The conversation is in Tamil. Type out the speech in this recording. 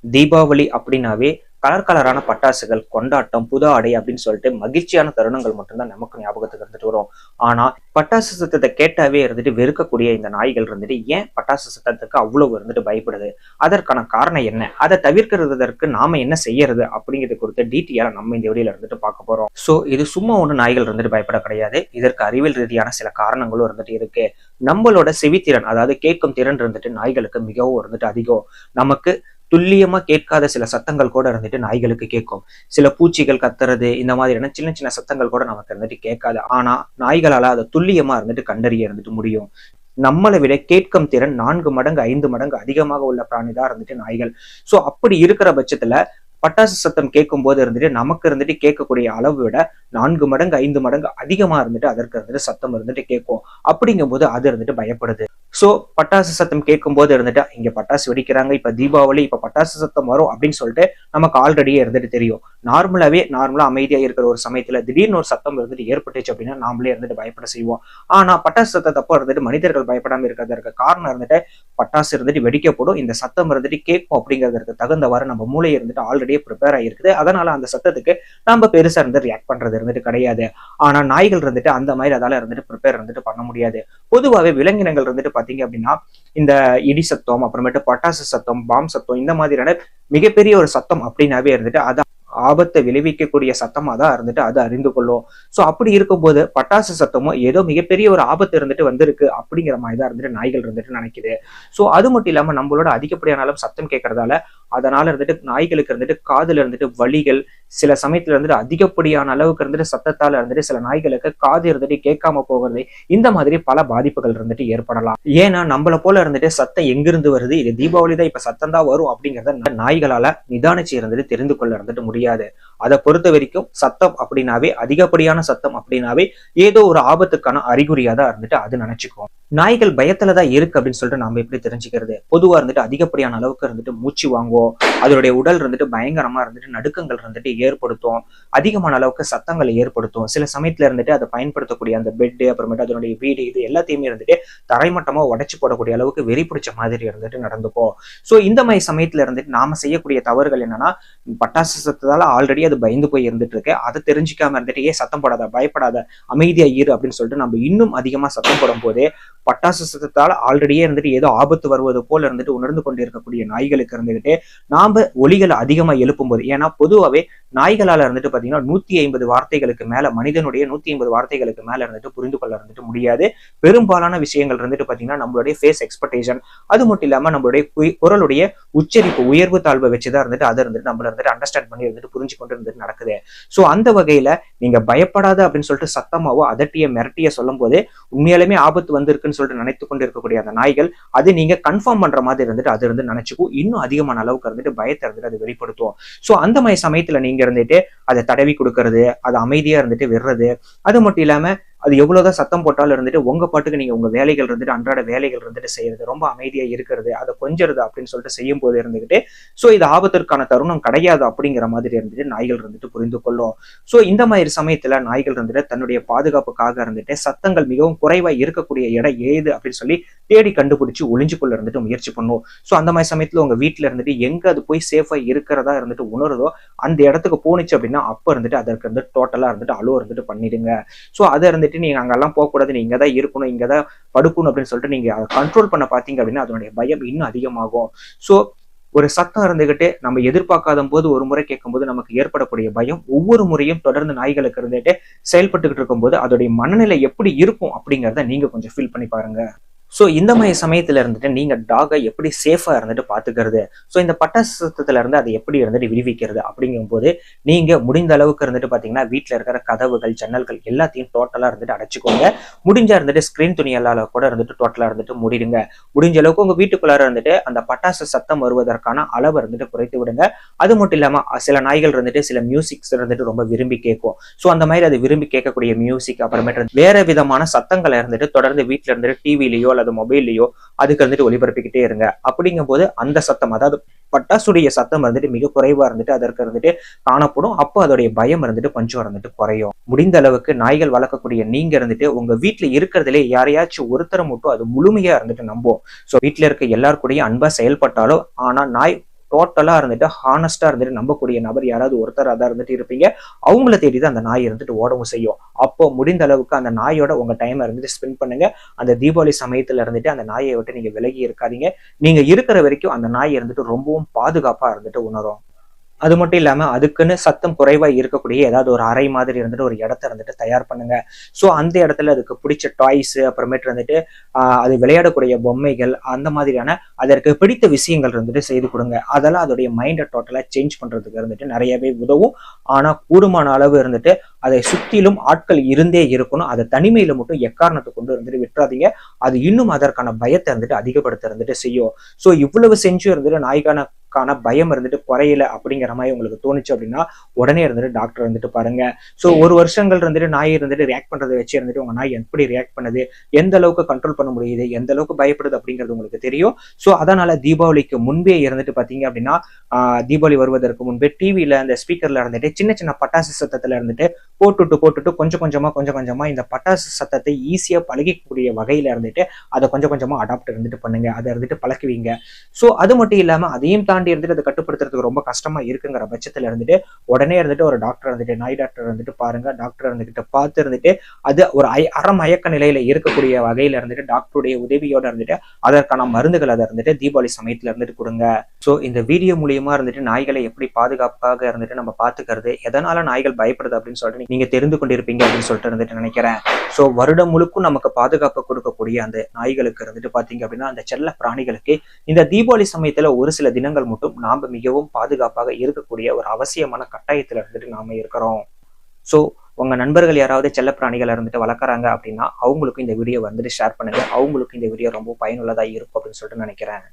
தீபாவளி அப்படின்னாவே கலர் கலரான பட்டாசுகள், கொண்டாட்டம், புது ஆடை அப்படின்னு சொல்லிட்டு மகிழ்ச்சியான தருணங்கள் மட்டும்தான் நமக்கு ஞாபகத்துக்கு இருந்துட்டு வரும். ஆனா பட்டாசு சத்தத்தை கேட்டாவே இருந்துட்டு வெறுக்கக்கூடிய இந்த நாய்கள் இருந்துட்டு ஏன் பட்டாசு சத்தத்துக்கு அவ்வளவு இருந்துட்டு பயப்படுது? அதற்கான காரணம் என்ன? அதை தவிர்க்கிறதற்கு நாம என்ன செய்யறது அப்படிங்கிறது குறித்து டீட்டெயிலா நம்ம இந்த வீடியோல இருந்துட்டு பார்க்க போறோம். சோ இது சும்மா ஒண்ணு நாய்கள் இருந்துட்டு பயப்பட கிடையாது. இதற்கு அறிவியல் ரீதியான சில காரணங்களும் இருந்துட்டு இருக்கு. நம்மளோட செவித்திறன், அதாவது கேட்கும் திறன் இருந்துட்டு நாய்களுக்கு மிகவும் இருந்துட்டு அதிகம். நமக்கு துல்லியமா கேட்காத சில சத்தங்கள் கூட இருந்துட்டு நாய்களுக்கு கேட்கும். சில பூச்சிகள் கத்துறது, இந்த மாதிரியான சின்ன சின்ன சத்தங்கள் கூட நமக்கு இருந்துட்டு கேட்காது. ஆனா நாய்களால அதை துல்லியமா இருந்துட்டு கண்டறிய இருந்துட்டு முடியும். நம்மளை விட கேட்கும் திறன் 4 மடங்கு 5 மடங்கு அதிகமாக உள்ள பிராணிதான் இருந்துட்டு நாய்கள். சோ அப்படி இருக்கிற பட்சத்துல பட்டாசு சத்தம் கேட்கும் போது இருந்துட்டு நமக்கு இருந்துட்டு கேட்கக்கூடிய அளவு விட 4 மடங்கு 5 மடங்கு அதிகமா இருந்துட்டு அதற்கு இருந்துட்டு சத்தம் இருந்துட்டு கேட்கும். அப்படிங்கும் போது அது இருந்துட்டு பயப்படுது. சோ பட்டாசு சத்தம் கேட்கும் போது இருந்துட்டு இங்க பட்டாசு வெடிக்கிறாங்க, இப்ப தீபாவளி, இப்ப பட்டாசு சத்தம் வரும் அப்படின்னு சொல்லிட்டு நமக்கு ஆல்ரெடியே இருந்துட்டு தெரியும். நார்மலா அமைதியா இருக்கிற ஒரு சமயத்துல திடீர்னு ஒரு சத்தம் இருந்துட்டு ஏற்பட்டுச்சு அப்படின்னா நாமளே இருந்துட்டு பயப்பட செய்வோம். ஆனா பட்டாசு சத்தத்தப்போ இருந்துட்டு மனிதர்கள் பயப்படாம இருக்கிறதற்கு காரணம் இருந்துட்டு பட்டாசு இருந்துட்டு வெடிக்கப்படும், இந்த சத்தம் இருந்துட்டு கேட்கும் அப்படிங்கிறதுக்கு தகுந்தவாறு நம்ம மூளை இருந்துட்டு ஆல்ரெடியே ப்ரிப்பேர் ஆகிருக்குது. அதனால அந்த சத்தத்துக்கு நம்ம பெருசா இருந்து ரியாக்ட் பண்றது இருந்துட்டு கிடையாது. ஆனா நாய்கள் இருந்துட்டு அந்த மாதிரி அதால இருந்துட்டு ப்ரிப்பேர் இருந்துட்டு பண்ண முடியாது. பொதுவாகவே விலங்கினங்கள் இருந்துட்டு பாத்தீங்க அப்படின்னா இந்த இடி சத்தம், அப்புறமேட்டு பட்டாசு சத்தம், பாம் சத்தம், இந்த மாதிரியான மிகப்பெரிய ஒரு சத்தம் அப்படின்னாவே இருந்துட்டு அது ஆபத்தை விளைவிக்கக்கூடிய சத்தமா தான் இருந்துட்டு அது அறிந்து கொள்ளும். சோ அப்படி இருக்கும்போது பட்டாசு சத்தமும் ஏதோ மிகப்பெரிய ஒரு ஆபத்து இருந்துட்டு வந்திருக்கு அப்படிங்கிற மாதிரி தான் இருந்துட்டு நாய்கள் இருந்துட்டு நினைக்குது. சோ அது மட்டும் இல்லாம நம்மளோட அதிகப்படியான அளவு சத்தம் கேட்கறதால அதனால இருந்துட்டு நாய்களுக்கு இருந்துட்டு காதுல இருந்துட்டு வலிகள், சில சமயத்துல இருந்துட்டு அதிகப்படியான அளவுக்கு இருந்துட்டு சத்தத்தால இருந்துட்டு சில நாய்களுக்கு காது இருந்துட்டு கேட்காம போகிறது, இந்த மாதிரி பல பாதிப்புகள் இருந்துட்டு ஏற்படலாம். ஏன்னா நம்மள போல இருந்துட்டு சத்தம் எங்கிருந்து வருது, இது தீபாவளி தான், இப்ப சத்தம் தான் வரும் அப்படிங்கறத நாய்களால நிதானிச்சு இருந்துட்டு தெரிந்து கொள்ள இருந்துட்டு முடியாது. அதை பொறுத்த வரைக்கும் சத்தம் அப்படின்னாவே, அதிகப்படியான சத்தம் அப்படின்னாவே ஏதோ ஒரு ஆபத்துக்கான அறிகுறியா தான் இருந்துட்டு அது நினைச்சுக்கும். நாய்கள் பயத்துலதான் இருக்கு அப்படின்னு சொல்லிட்டு நாம எப்படி தெரிஞ்சுக்கிறது? பொதுவா இருந்துட்டு அதிகப்படியான அளவுக்கு இருந்துட்டு மூச்சு வாங்குவோம், அதனுடைய உடல் இருந்துட்டு பயங்கரமா இருந்துட்டு நடுக்கங்கள் இருந்துட்டு ஏற்படுத்தும், அதிகமான அளவுக்கு சத்தங்களை ஏற்படுத்தும். சில சமயத்துல இருந்துட்டு அதை பயன்படுத்தக்கூடிய அந்த பெட்டு, அப்புறமேட்டு அதனுடைய வீடு, இது எல்லாத்தையுமே இருந்துட்டு தரைமட்டமா உடைச்சு போடக்கூடிய அளவுக்கு வெறி பிடிச்ச மாதிரி இருந்துட்டு நடந்துக்கும். சோ இந்த மாதிரி சமயத்துல இருந்துட்டு நாம செய்யக்கூடிய தவறுகள் என்னன்னா, பட்டாசு சத்தத்தால ஆல்ரெடி அது பயந்து போய் இருந்துட்டு இருக்கு, அதை தெரிஞ்சுக்காம இருந்துட்டு ஏன் சத்தம் போடாத, பயப்படாத, அமைதியா இரு அப்படின்னு சொல்லிட்டு நம்ம இன்னும் அதிகமா சத்தம் போடும் போதே பட்டாசு சத்தத்தால் ஆல்ரெடியே இருந்துட்டு ஏதோ ஆபத்து வருவது போல இருந்துட்டு உணர்ந்து கொண்டு இருக்கக்கூடிய நாய்களுக்கு இருந்துகிட்டு நாம ஒலிகளை அதிகமா எழுப்பும் போது, ஏன்னா பொதுவாவே நாய்களால இருந்துட்டு பாத்தீங்கன்னா 150 வார்த்தைகளுக்கு மேல, மனிதனுடைய 150 வார்த்தைகளுக்கு மேல இருந்துட்டு புரிந்து கொள்ள இருந்துட்டு முடியாது. பெரும்பாலான விஷயங்கள் இருந்துட்டு பாத்தீங்கன்னா நம்மளுடைய ஃபேஸ் எக்ஸ்பெக்டேஷன், அது மட்டும் இல்லாம நம்மளுடைய குரலுடைய உச்சரிப்பு, உயர்வு தாழ்வை வச்சுதான் இருந்துட்டு அதை இருந்துட்டு நம்மள இருந்துட்டு அண்டர்ஸ்டாண்ட் பண்ணி இருந்துட்டு புரிஞ்சு கொண்டு இருந்துட்டு நடக்குது. சோ அந்த வகையில நீங்க பயப்படாத அப்படின்னு சொல்லிட்டு சத்தமாவோ அதட்டிய மிரட்டிய சொல்லும் போது உண்மையாலுமே ஆபத்து வந்திருக்குன்னு சொல்லிட்டு நினைத்து கொண்டு இருக்கக்கூடிய அந்த நாய்கள் அது நீங்க கன்ஃபார்ம் பண்ற மாதிரி இருந்துட்டு அது இருந்து நினைச்சுக்கும், இன்னும் அதிகமான அளவுக்கு இருந்துட்டு பயத்தை இருந்துட்டு அது வெளிப்படுத்தும். சோ அந்த மாதிரி சமயத்துல நீங்க இருந்துட்டு அதை தடவி கொடுக்கறது, அது அமைதியா இருந்துட்டு விடுறது, அது மட்டும் இல்லாம அது எவ்வளவுதான் சத்தம் போட்டாலும் இருந்துட்டு உங்க பாட்டுக்கு நீங்க உங்க வேலைகள் இருந்துட்டு அன்றாட வேலைகள் இருந்துட்டு செய்யறது, ரொம்ப அமைதியா இருக்கிறது, அதை கொஞ்சறது அப்படின்னு சொல்லிட்டு செய்யும் போது இருந்துகிட்டு சோ இது ஆபத்திற்கான தருணம் கிடையாது அப்படிங்கிற மாதிரி இருந்துட்டு நாய்கள் இருந்துட்டு புரிந்து கொள்ளும். சோ இந்த மாதிரி சமயத்துல நாய்கள் இருந்துட்டு தன்னுடைய பாதுகாப்புக்காக இருந்துட்டு சத்தங்கள் மிகவும் குறைவா இருக்கக்கூடிய இடம் ஏது அப்படின்னு சொல்லி தேடி கண்டுபிடிச்சு ஒளிஞ்சு கொள்ள இருந்துட்டு முயற்சி பண்ணும். சோ அந்த மாதிரி சமயத்துல உங்க வீட்டுல இருந்துட்டு எங்க அது போய் சேஃபா இருக்கிறதா இருந்துட்டு உணருதோ அந்த இடத்துக்கு போனுச்சு அப்படின்னா அப்ப இருந்துட்டு அதற்கு வந்து டோட்டலா இருந்துட்டு அலோ இருந்துட்டு பண்ணிடுங்க. சோ அதை இருந்துட்டு நீங்க அங்கெல்லாம் போக கூடாது, நீங்க இங்கதான் இருக்கணும், இங்கதான் படுக்கணும் அப்படின்னு சொல்லிட்டு நீங்க கண்ட்ரோல் பண்ண பாத்தீங்க அப்படின்னா அதனுடைய பயம் இன்னும் அதிகமாகும். சோ ஒரு சத்தம் இருந்துகிட்டு நம்ம எதிர்பார்க்காத போது ஒரு முறை கேட்கும் போது நமக்கு ஏற்படக்கூடிய பயம் ஒவ்வொரு முறையும் தொடர்ந்து நாய்களுக்கு இருந்துட்டு செயல்பட்டுக்கிட்டு இருக்கும் போது அதோடைய மனநிலை எப்படி இருக்கும் அப்படிங்கிறத நீங்க கொஞ்சம் ஃபீல் பண்ணி பாருங்க. சோ இந்த மாதிரி சமயத்துல இருந்துட்டு நீங்க டாகை எப்படி சேஃபா இருந்துட்டு பாத்துக்கிறது, சோ இந்த பட்டாசு சத்தத்துல இருந்து அதை எப்படி இருந்துட்டு விடுவிக்கிறது அப்படிங்கும் போது நீங்க முடிந்த அளவுக்கு இருந்துட்டு பாத்தீங்கன்னா வீட்டுல இருக்கிற கதவுகள், ஜன்னல்கள் எல்லாத்தையும் டோட்டலா இருந்துட்டு அடைச்சுக்கோங்க. முடிஞ்சா இருந்துட்டு ஸ்கிரீன் துணியால கூட இருந்துட்டு டோட்டலா இருந்துட்டு மூடிடுங்க. முடிஞ்ச அளவுக்கு உங்க வீட்டுக்குள்ளார இருந்துட்டு அந்த பட்டாசு சத்தம் வருவதற்கான அளவை இருந்துட்டு குறைத்து விடுங்க. அது மட்டும் இல்லாம சில நாய்கள் இருந்துட்டு சில மியூசிக்ஸ் இருந்துட்டு ரொம்ப விரும்பி கேட்கும். சோ அந்த மாதிரி அது விரும்பி கேட்கக்கூடிய மியூசிக், அப்புறமேட்டு வேற விதமான சத்தங்களை இருந்துட்டு தொடர்ந்து வீட்டுல இருந்துட்டு டிவிலயோ அல்லது மொபைல்லயோ அதுக்கு இருந்துட்டு ஒளிபரப்பிக்கிட்டே இருங்க. அப்படிங்கும் போது அந்த சத்தம், அதாவது பட்டாசுடைய சத்தம் இருந்துட்டு மிக குறைவா இருந்துட்டு அதற்கு இருந்துட்டு காணப்படும். அப்போ அதோடைய பயம் இருந்துட்டு கொஞ்சம் இருந்துட்டு குறையும். முடிந்த அளவுக்கு நாய்கள் வளர்க்கக்கூடிய நீங்க இருந்துட்டு உங்க வீட்டுல இருக்கிறதுலே யாரையாச்சும் ஒருத்தரை மட்டும் அது முழுமையா இருந்துட்டு நம்பும். சோ வீட்டுல இருக்க எல்லாருக்கூடயும் அன்பா செயல்பட்டாலும், ஆனா நாய் டோட்டலா இருந்துட்டு ஹானஸ்டா இருந்துட்டு நம்பக்கூடிய நபர் யாராவது ஒருத்தரா தான் இருந்துட்டு இருப்பீங்க. அவங்கள தேடி தான் அந்த நாய் இருந்துட்டு ஓடவும் செய்யும். அப்போ முடிந்த அளவுக்கு அந்த நாயோட உங்க டைமை இருந்துட்டு ஸ்பெண்ட் பண்ணுங்க. அந்த தீபாவளி சமயத்துல இருந்துட்டு அந்த நாயை விட்டு நீங்க விலகி இருக்காதீங்க. நீங்க இருக்கிற வரைக்கும் அந்த நாய் இருந்துட்டு ரொம்பவும் பாதுகாப்பா இருந்துட்டு உணரும். அது மட்டும் இல்லாம அதுக்குன்னு சத்தம் குறைவா இருக்கக்கூடிய ஏதாவது ஒரு அறை மாதிரி இருந்துட்டு ஒரு இடத்த இருந்துட்டு தயார் பண்ணுங்க. ஸோ அந்த இடத்துல அதுக்கு பிடிச்ச டாய்ஸ், அப்புறமேட்டு இருந்துட்டு அது விளையாடக்கூடிய பொம்மைகள், அந்த மாதிரியான அதற்கு பிடித்த விஷயங்கள் இருந்துட்டு செய்து கொடுங்க. அதெல்லாம் அதோடைய மைண்டை டோட்டலா சேஞ்ச் பண்றதுக்கு இருந்துட்டு நிறையவே உதவும். ஆனா கூடுமான அளவு இருந்துட்டு அதை சுத்திலும் ஆட்கள் இருந்தே இருக்கணும். அதை தனிமையில மட்டும் எக்காரணத்தை கொண்டு இருந்துட்டு விட்டுறாதீங்க. அது இன்னும் அதற்கான பயத்தை இருந்துட்டு அதிகப்படுத்த இருந்துட்டு செய்யும். ஸோ இவ்வளவு செஞ்சும் இருந்துட்டு நாய்க்கான பயம் இருந்துட்டு குறையல அப்படிங்கிற மாதிரி உங்களுக்கு தோணுச்சு அப்படின்னா உடனே இருந்துட்டு டாக்டர் வந்துட்டு பாருங்க. ஸோ ஒரு வருஷங்கள் இருந்துட்டு நாய் இருந்துட்டு ரியாக்ட் பண்றதை வச்சு இருந்துட்டு உங்க நாய் எப்படி ரியாக்ட் பண்ணுது, எந்த அளவுக்கு கண்ட்ரோல் பண்ண முடியுது, எந்த அளவுக்கு பயப்படுது அப்படிங்கிறது உங்களுக்கு தெரியும். ஸோ அதனால தீபாவளிக்கு முன்பே இருந்துட்டு பாத்தீங்க அப்படின்னா தீபாவளி வருவதற்கு முன்பே டிவியில அந்த ஸ்பீக்கர்ல இருந்துட்டு சின்ன சின்ன பட்டாசு சத்தத்துல இருந்துட்டு போட்டுட்டு கொஞ்சம் கொஞ்சமா இந்த பட்டாசு சத்தத்தை ஈஸியா பழகிக்கூடிய வகையில இருந்துட்டு அதை கொஞ்சம் கொஞ்சமா அடாப்ட் இருந்துட்டு பண்ணுங்க. அதை இருந்துட்டு பழக்குவீங்க. ஸோ அது மட்டும் இல்லாம அதையும் தாண்டி இருந்துட்டு அதை கட்டுப்படுத்துறதுக்கு ரொம்ப கஷ்டமா இருக்குங்கிற பட்சத்துல இருந்துட்டு உடனே இருந்துட்டு ஒரு டாக்டர் இருந்துட்டு நாய் டாக்டர் வந்துட்டு பாருங்க. டாக்டர் இருந்துகிட்ட பார்த்து இருந்துட்டு அது ஒரு அறமயக்க நிலையில இருக்கக்கூடிய வகையில இருந்துட்டு டாக்டருடைய உதவியோட இருந்துட்டு அதற்கான மருந்துகள் அதை இருந்துட்டு தீபாவளி சமயத்துல இருந்துட்டு கொடுங்க. ஸோ இந்த வீடியோ மூலியமா இருந்துட்டு நாய்களை எப்படி பாதுகாப்பாக இருந்துட்டு நம்ம பாத்துக்கிறது, எதனால நாய்கள் பயப்படுது அப்படின்னு சொல்லிட்டு நீங்க தெரிந்து கொண்டிருப்பீங்க அப்படின்னு சொல்லிட்டு இருந்துட்டு நினைக்கிறேன். ஸோ வருடம் முழுக்கும் நமக்கு பாதுகாப்பு கொடுக்கக்கூடிய அந்த நாய்களுக்கு இருந்துட்டு பாத்தீங்க அப்படின்னா அந்த செல்ல பிராணிகளுக்கு இந்த தீபாவளி சமயத்துல ஒரு சில தினங்கள் மட்டும் நாம மிகவும் பாதுகாப்பாக இருக்கக்கூடிய ஒரு அவசியமான கட்டாயத்துல இருந்துட்டு நாம இருக்கிறோம். ஸோ உங்க நண்பர்கள் யாராவது செல்ல பிராணிகளை இருந்துட்டு வளர்க்குறாங்க அப்படின்னா அவங்களுக்கும் இந்த வீடியோ வந்துட்டு ஷேர் பண்ணுங்க. அவங்களுக்கும் இந்த வீடியோ ரொம்ப பயனுள்ளதா இருக்கும் அப்படின்னு சொல்லிட்டு நினைக்கிறேன்.